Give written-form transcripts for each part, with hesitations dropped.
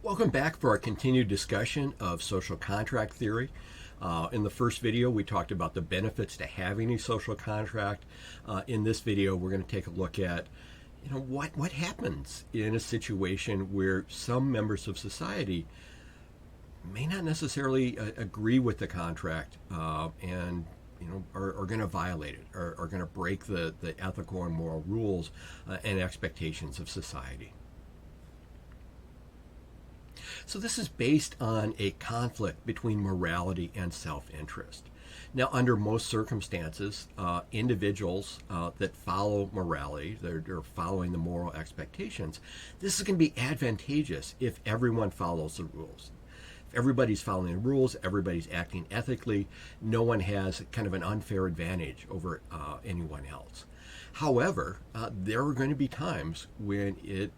Welcome back for our continued discussion of social contract theory. In the first video, we talked about the benefits to having a social contract. In this video, we're going to take a look at what happens in a situation where some members of society may not necessarily agree with the contract and are going to violate it, are going to break the ethical and moral rules and expectations of society. So this is based on a conflict between morality and self-interest. Now, under most circumstances, individuals that follow morality, they're following the moral expectations, this is going to be advantageous if everyone follows the rules. If everybody's following the rules, everybody's acting ethically, no one has kind of an unfair advantage over anyone else. However, there are going to be times when it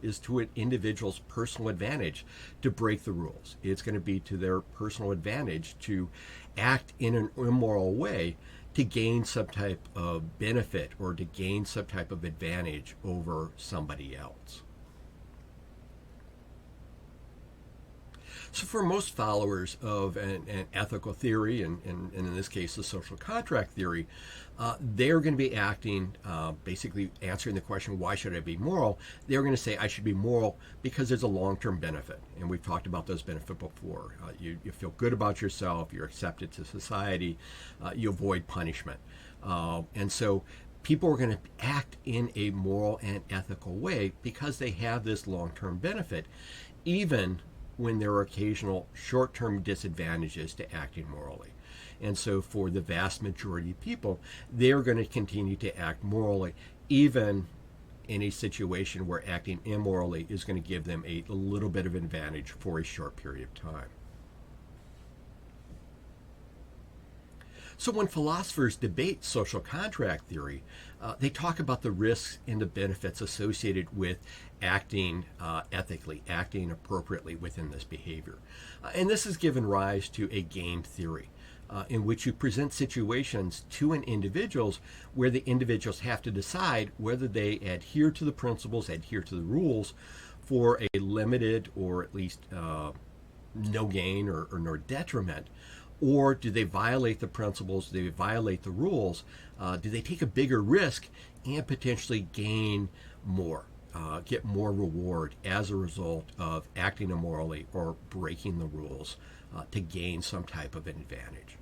is to an individual's personal advantage to break the rules. It's going to be to their personal advantage to act in an immoral way to gain some type of benefit or to gain some type of advantage over somebody else. So for most followers of an ethical theory, and in this case the social contract theory, they're going to be acting, basically answering the question, why should I be moral? They're going to say, I should be moral because there's a long-term benefit. And we've talked about those benefits before. You feel good about yourself, you're accepted to society, you avoid punishment. And so people are going to act in a moral and ethical way because they have this long-term benefit, even when there are occasional short-term disadvantages to acting morally. And so for the vast majority of people, they're going to continue to act morally, even in a situation where acting immorally is going to give them a little bit of advantage for a short period of time. So when philosophers debate social contract theory, they talk about the risks and the benefits associated with acting ethically, acting appropriately within this behavior. And this has given rise to a game theory in which you present situations to an individuals where the individuals have to decide whether they adhere to the principles, adhere to the rules for a limited or at least no gain or no detriment. Or do they violate the principles, do they violate the rules, do they take a bigger risk and potentially gain more, get more reward as a result of acting immorally or breaking the rules to gain some type of an advantage.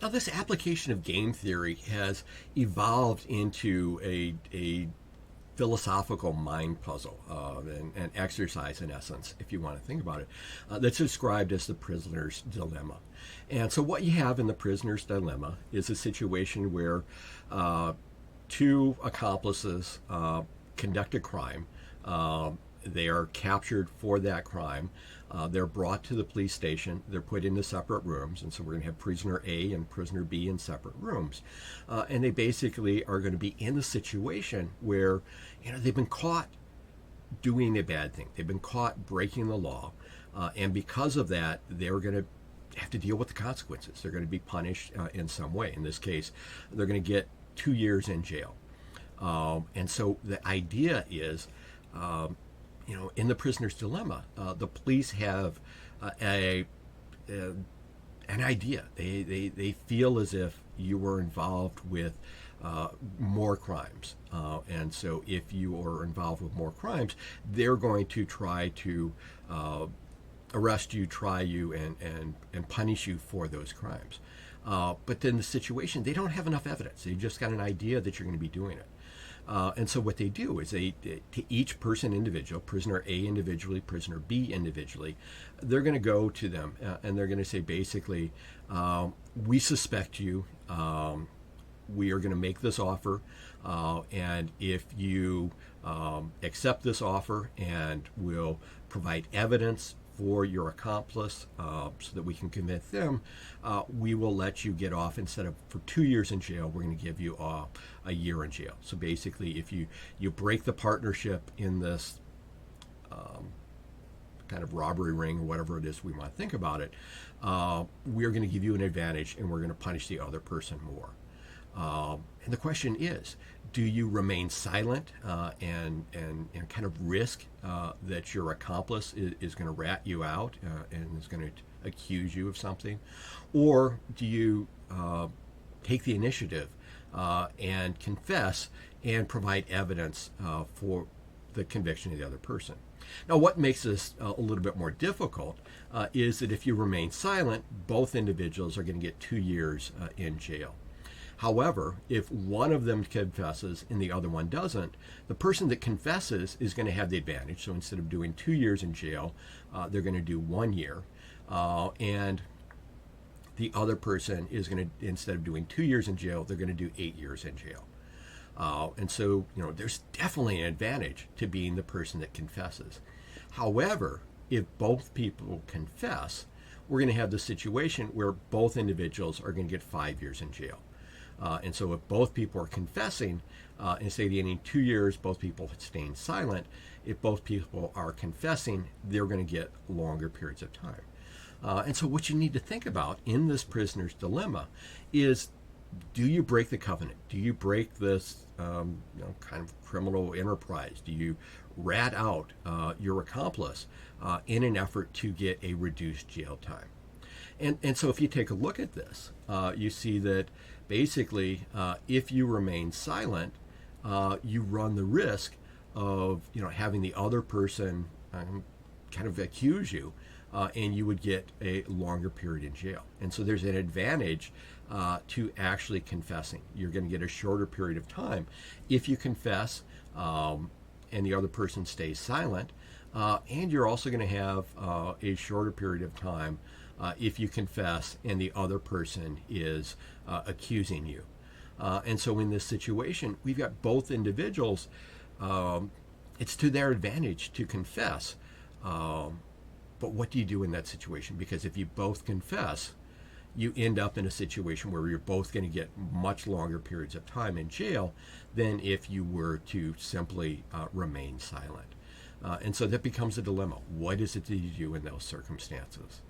Now, this application of game theory has evolved into a philosophical mind puzzle, an exercise in essence, if you want to think about it, that's described as the prisoner's dilemma. And so what you have in the prisoner's dilemma is a situation where two accomplices conduct a crime. They are captured for that crime. They're brought to the police station. They're put into separate rooms. And so we're going to have prisoner A and prisoner B in separate rooms. And they basically are going to be in the situation where, they've been caught doing a bad thing. They've been caught breaking the law. And because of that, they're going to have to deal with the consequences. They're going to be punished in some way. In this case, they're going to get 2 years in jail. And so the idea is, in the prisoner's dilemma, the police have an idea. They feel as if you were involved with more crimes. And so if you are involved with more crimes, they're going to try to arrest you, try you, and punish you for those crimes. But then the situation, they don't have enough evidence. They just got an idea that you're going to be doing it. And so what they do is to each person individual, prisoner A individually, prisoner B individually, they're going to go to them and they're going to say basically, we suspect you, we are going to make this offer, and if you accept this offer and will provide evidence for your accomplice so that we can convict them, we will let you get off. Instead of for 2 years in jail, we're going to give you a year in jail. So basically, if you break the partnership in this kind of robbery ring or whatever it is we want to think about it, we're going to give you an advantage and we're going to punish the other person more. And the question is, do you remain silent and kind of risk that your accomplice is going to rat you out and is going to accuse you of something? Or do you take the initiative and confess and provide evidence for the conviction of the other person? Now, what makes this a little bit more difficult is that if you remain silent, both individuals are going to get 2 years in jail. However, if one of them confesses and the other one doesn't, the person that confesses is going to have the advantage. So instead of doing 2 years in jail, they're going to do 1 year. And the other person is going to, instead of doing 2 years in jail, they're going to do 8 years in jail. And so, there's definitely an advantage to being the person that confesses. However, if both people confess, we're going to have the situation where both individuals are going to get 5 years in jail. And so if both people are confessing, instead of getting 2 years, both people staying silent, if both people are confessing, they're going to get longer periods of time. And so what you need to think about in this prisoner's dilemma is, do you break the covenant? Do you break this kind of criminal enterprise? Do you rat out your accomplice in an effort to get a reduced jail time? And so if you take a look at this, you see that basically if you remain silent, you run the risk of having the other person kind of accuse you, and you would get a longer period in jail. And so there's an advantage to actually confessing. You're going to get a shorter period of time if you confess and the other person stays silent, and you're also going to have a shorter period of time if you confess and the other person is accusing you. And so in this situation, we've got both individuals. It's to their advantage to confess. But what do you do in that situation? Because if you both confess, you end up in a situation where you're both going to get much longer periods of time in jail than if you were to simply remain silent. And so that becomes a dilemma. What is it that you do in those circumstances?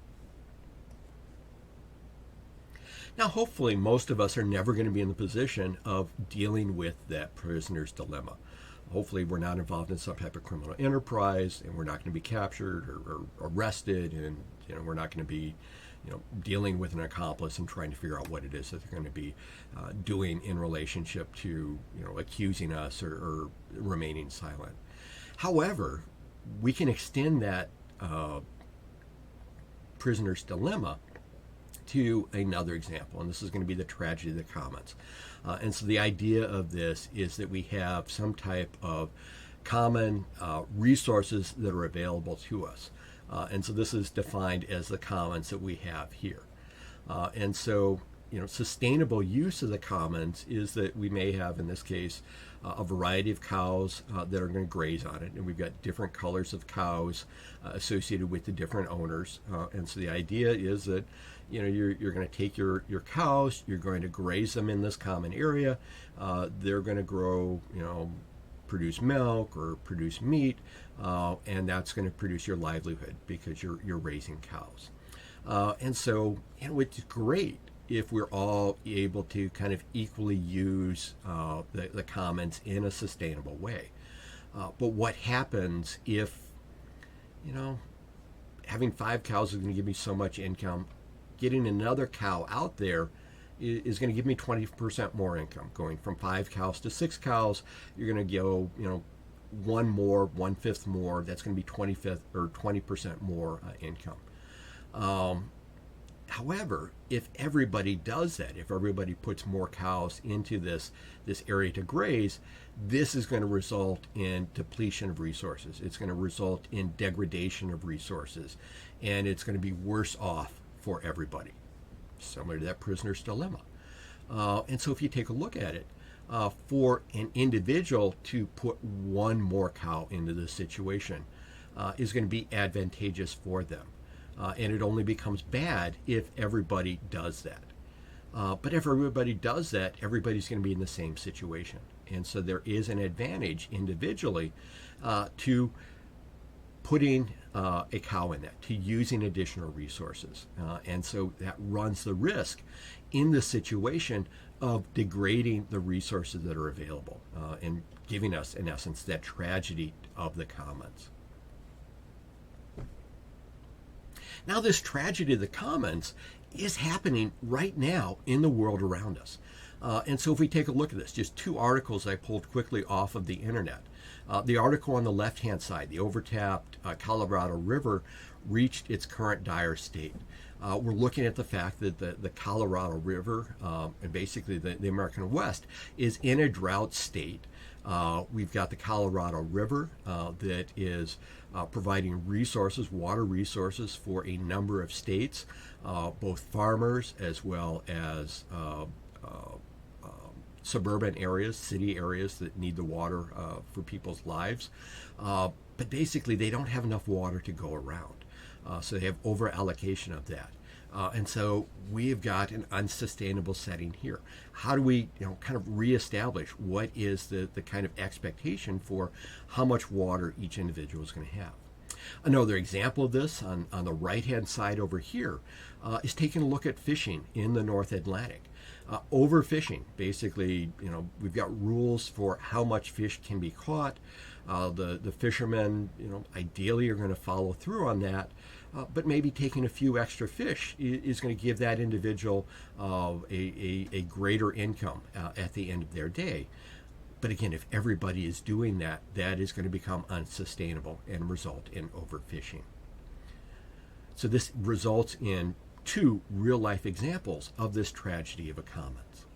Now, hopefully, most of us are never going to be in the position of dealing with that prisoner's dilemma. Hopefully, we're not involved in some type of criminal enterprise, and we're not going to be captured or arrested, and we're not going to be dealing with an accomplice and trying to figure out what it is that they're going to be doing in relationship to accusing us or remaining silent. However, we can extend that prisoner's dilemma to another example, and this is going to be the tragedy of the commons. And so the idea of this is that we have some type of common resources that are available to us. And so this is defined as the commons that we have here. And so, sustainable use of the commons is that we may have, in this case, a variety of cows that are going to graze on it. And we've got different colors of cows associated with the different owners. And so the idea is that, you're going to take your cows, you're going to graze them in this common area. They're going to grow, produce milk or produce meat, and that's going to produce your livelihood because you're raising cows. And so, it's great if we're all able to kind of equally use the commons in a sustainable way. But what happens if, having 5 cows is going to give me so much income, getting another cow out there is going to give me 20% more income. Going from 5 cows to 6 cows, you're going to go, 1/5 more. That's going to be 20% more income. However, if everybody does that, if everybody puts more cows into this area to graze, this is going to result in depletion of resources. It's going to result in degradation of resources, and it's going to be worse off for everybody, similar to that prisoner's dilemma. And so if you take a look at it, for an individual to put one more cow into this situation is going to be advantageous for them. And it only becomes bad if everybody does that. But if everybody does that, everybody's going to be in the same situation. And so there is an advantage individually to putting a cow in that, to using additional resources. And so that runs the risk in this situation of degrading the resources that are available and giving us, in essence, that tragedy of the commons. Now, this tragedy of the commons is happening right now in the world around us. And so if we take a look at this, just two articles I pulled quickly off of the internet. The article on the left-hand side, the overtapped Colorado River reached its current dire state. We're looking at the fact that the Colorado River, and basically the American West, is in a drought state. We've got the Colorado River that is providing resources, water resources, for a number of states, both farmers as well as suburban areas, city areas that need the water for people's lives. But basically, they don't have enough water to go around. So they have over allocation of that. And so we've got an unsustainable setting here. How do we, kind of reestablish what is the kind of expectation for how much water each individual is going to have? Another example of this on the right-hand side over here is taking a look at fishing in the North Atlantic. Overfishing, basically, we've got rules for how much fish can be caught. The fishermen, ideally are going to follow through on that. But maybe taking a few extra fish is going to give that individual a greater income at the end of their day. But again, if everybody is doing that, that is going to become unsustainable and result in overfishing. So this results in two real-life examples of this tragedy of a commons.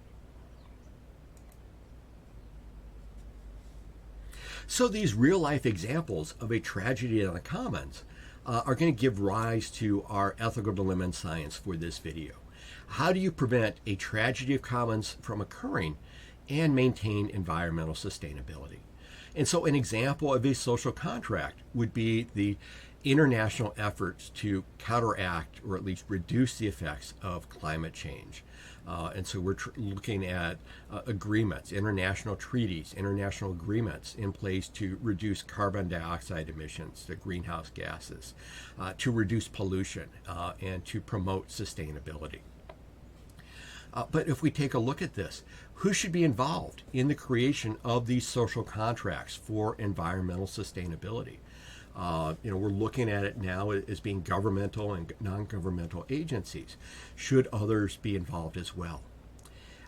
So these real-life examples of a tragedy on the commons are going to give rise to our ethical dilemma in science for this video. How do you prevent a tragedy of commons from occurring and maintain environmental sustainability? And so an example of a social contract would be the international efforts to counteract or at least reduce the effects of climate change. And so we're looking at agreements, international treaties, international agreements in place to reduce carbon dioxide emissions, the greenhouse gases, to reduce pollution, and to promote sustainability. But if we take a look at this, who should be involved in the creation of these social contracts for environmental sustainability? We're looking at it now as being governmental and non-governmental agencies. Should others be involved as well?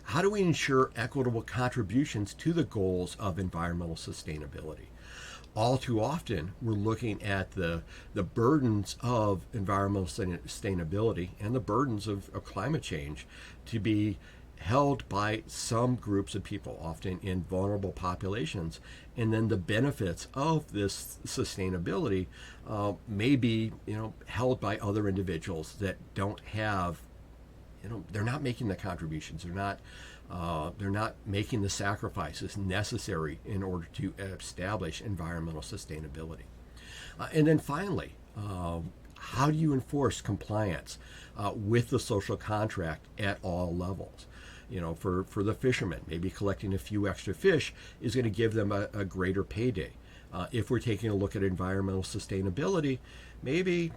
How do we ensure equitable contributions to the goals of environmental sustainability? All too often, we're looking at the burdens of environmental sustainability and the burdens of climate change to be held by some groups of people, often in vulnerable populations, and then the benefits of this sustainability may be, held by other individuals that don't have, they're not making the contributions, they're not making the sacrifices necessary in order to establish environmental sustainability. And then finally, how do you enforce compliance with the social contract at all levels? For the fishermen, maybe collecting a few extra fish is going to give them a greater payday. If we're taking a look at environmental sustainability, maybe,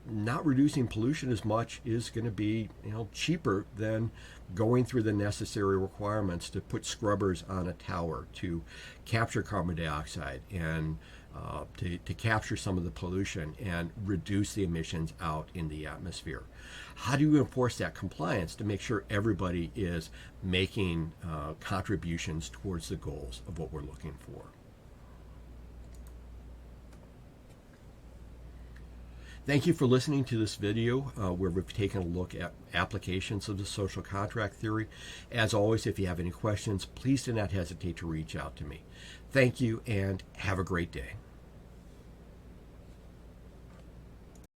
not reducing pollution as much is going to be, cheaper than going through the necessary requirements to put scrubbers on a tower to capture carbon dioxide and to capture some of the pollution and reduce the emissions out in the atmosphere. How do you enforce that compliance to make sure everybody is making contributions towards the goals of what we're looking for? Thank you for listening to this video where we've taken a look at applications of the social contract theory. As always, if you have any questions, please do not hesitate to reach out to me. Thank you and have a great day.